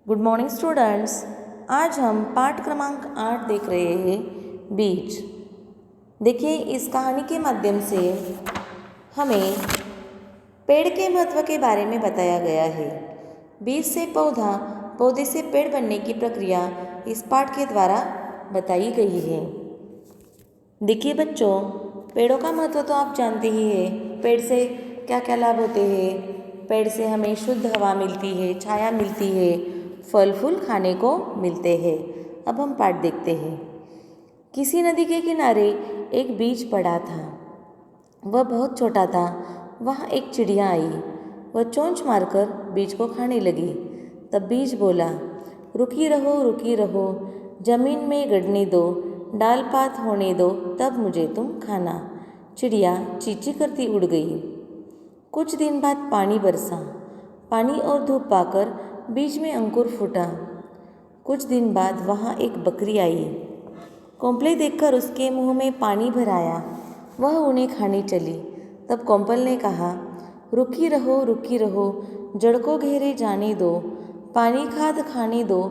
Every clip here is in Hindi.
Good morning students. आज हम पाठ क्रमांक 8 देख रहे हैं, बीज। देखिए, इस कहानी के माध्यम से हमें पेड़ के महत्व के बारे में बताया गया है। बीज से पौधा, पौधे से पेड़ बनने की प्रक्रिया इस पाठ के द्वारा बताई गई है। देखिए बच्चों, पेड़ों का महत्व तो आप जानते ही हैं। पेड़ से क्या क्या लाभ होते हैं। पेड़ से हमें शुद्ध हवा मिलती है, छाया मिलती है, फल फूल खाने को मिलते हैं। अब हम पाठ देखते हैं। किसी नदी के किनारे एक बीज पड़ा था। वह बहुत छोटा था। वहाँ एक चिड़िया आई। वह चोंच मारकर बीज को खाने लगी। तब बीज बोला, रुकी रहो, जमीन में गड़ने दो, डाल पात होने दो, तब मुझे तुम खाना। चिड़िया चींची करती उड़ गई। कुछ दिन बाद पानी बरसा। पानी और धूप पाकर बीज में अंकुर फूटा। कुछ दिन बाद वहाँ एक बकरी आई। कोंपले देखकर उसके मुंह में पानी भर आया। वह उन्हें खाने चली। तब कोंपल ने कहा, रुकी रहो, जड़ को गहरे जाने दो, पानी खाद खाने दो,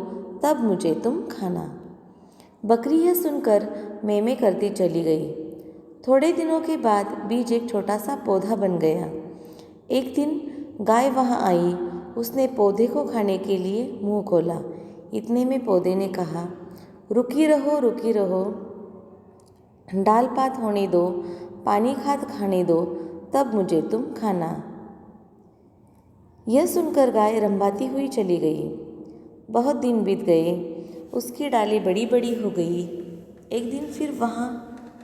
तब मुझे तुम खाना। बकरी यह सुनकर में करती चली गई। थोड़े दिनों के बाद बीज एक छोटा सा पौधा बन गया। एक दिन गाय वहाँ आई। उसने पौधे को खाने के लिए मुंह खोला। इतने में पौधे ने कहा, रुकी रहो, डाल पात होने दो, पानी खाद खाने दो, तब मुझे तुम खाना। यह सुनकर गाय रंभाती हुई चली गई। बहुत दिन बीत गए। उसकी डालें बड़ी बड़ी हो गई। एक दिन फिर वहाँ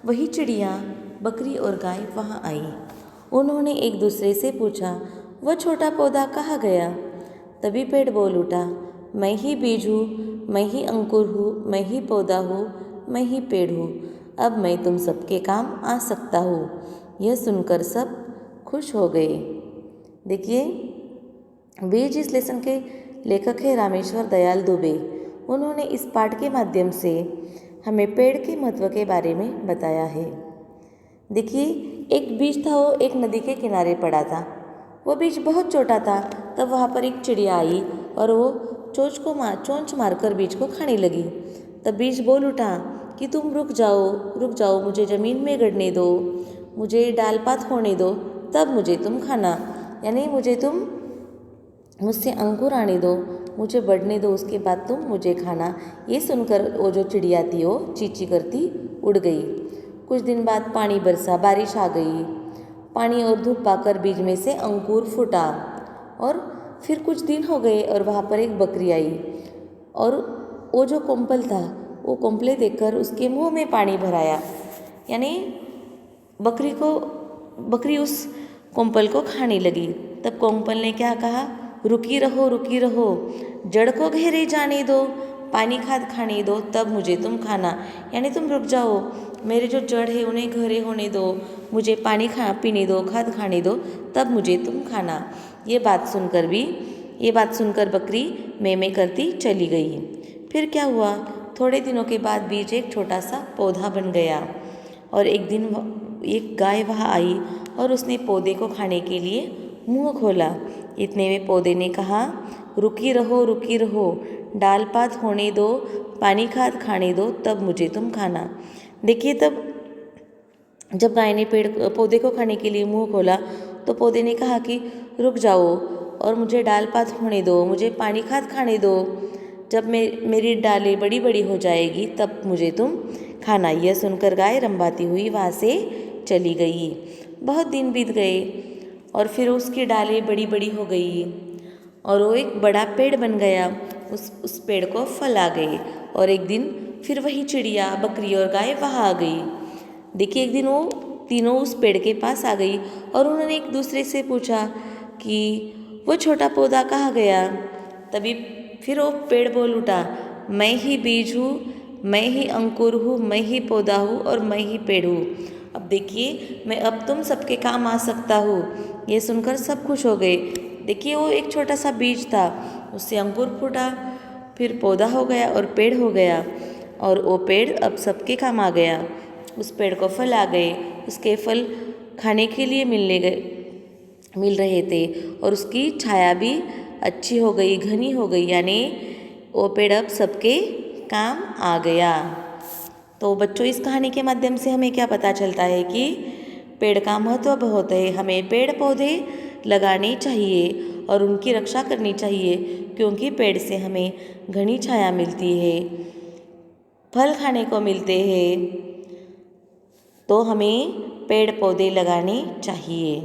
वही चिड़िया, बकरी और गाय वहाँ आई। उन्होंने एक दूसरे से पूछा, वह छोटा पौधा कहाँ गया? तभी पेड़ बोल उठा, मैं ही बीज हूँ, मैं ही अंकुर हूँ, मैं ही पौधा हूँ, मैं ही पेड़ हूँ। अब मैं तुम सबके काम आ सकता हूँ। यह सुनकर सब खुश हो गए। देखिए, बीज इस लेसन के लेखक है रामेश्वर दयाल दुबे। उन्होंने इस पाठ के माध्यम से हमें पेड़ के महत्व के बारे में बताया है। देखिए, एक बीज था, वो एक नदी के किनारे पड़ा था। वो बीज बहुत छोटा था। तब वहाँ पर एक चिड़िया आई और वो चोंच मारकर बीज को खाने लगी। तब बीज बोल उठा कि तुम रुक जाओ, मुझे ज़मीन में गड़ने दो, मुझे डाल पात होने दो, तब मुझे तुम खाना। यानी मुझसे अंकुर आने दो, मुझे बढ़ने दो, उसके बाद तुम मुझे खाना। ये सुनकर वो जो चिड़िया थी वो चींची करती उड़ गई। कुछ दिन बाद पानी बरसा, बारिश आ गई। पानी और धूप पाकर बीज में से अंकुर फूटा। और फिर कुछ दिन हो गए और वहाँ पर एक बकरी आई। और वो जो कोंपल था, वो कोंपले देखकर उसके मुंह में पानी भराया। यानी बकरी उस कोंपल को खाने लगी। तब कोंपल ने क्या कहा, रुकी रहो, जड़ को गहरे जाने दो, पानी खाद खाने दो, तब मुझे तुम खाना। यानी तुम रुक जाओ, मेरे जो जड़ है उन्हें गहरे होने दो, मुझे पानी पीने दो, खाद खाने दो, तब मुझे तुम खाना। ये बात सुनकर बकरी में करती चली गई। फिर क्या हुआ? थोड़े दिनों के बाद बीज एक छोटा सा पौधा बन गया। और एक दिन एक गाय वहाँ आई और उसने पौधे को खाने के लिए मुंह खोला। इतने में पौधे ने कहा, रुकी रहो, डाल पात होने दो, पानी खाद खाने दो, तब मुझे तुम खाना। देखिए, तब जब गाय ने पौधे को खाने के लिए मुंह खोला तो पौधे ने कहा कि रुक जाओ और मुझे डाल पात होने दो, मुझे पानी खाद खाने दो, जब मेरी डालें बड़ी बड़ी हो जाएगी तब मुझे तुम खाना। यह सुनकर गाय रंभाती हुई वहाँ से चली गई। बहुत दिन बीत गए और फिर उसकी डालें बड़ी बड़ी हो गई और वो एक बड़ा पेड़ बन गया। उस पेड़ को फल आ गए। और एक दिन फिर वही चिड़िया, बकरी और गाय वहाँ आ गई। देखिए, एक दिन वो तीनों उस पेड़ के पास आ गई और उन्होंने एक दूसरे से पूछा कि वो छोटा पौधा कहाँ गया? तभी फिर वो पेड़ बोल उठा, मैं ही बीज हूँ, मैं ही अंकुर हूँ, मैं ही पौधा हूँ और मैं ही पेड़ हूँ। अब देखिए, मैं अब तुम सबके काम आ सकता हूँ। ये सुनकर सब खुश हो गए। देखिए, वो एक छोटा सा बीज था, उससे अंकुर फूटा, फिर पौधा हो गया और पेड़ हो गया। और वो पेड़ अब सबके काम आ गया। उस पेड़ को फल आ गए। उसके फल खाने के लिए मिल रहे थे और उसकी छाया भी अच्छी हो गई, घनी हो गई। यानी वो पेड़ अब सबके काम आ गया। तो बच्चों, इस कहानी के माध्यम से हमें क्या पता चलता है कि पेड़ का महत्व बहुत है। हमें पेड़ पौधे लगाने चाहिए और उनकी रक्षा करनी चाहिए, क्योंकि पेड़ से हमें घनी छाया मिलती है, फल खाने को मिलते हैं। तो हमें पेड़ पौधे लगाने चाहिए।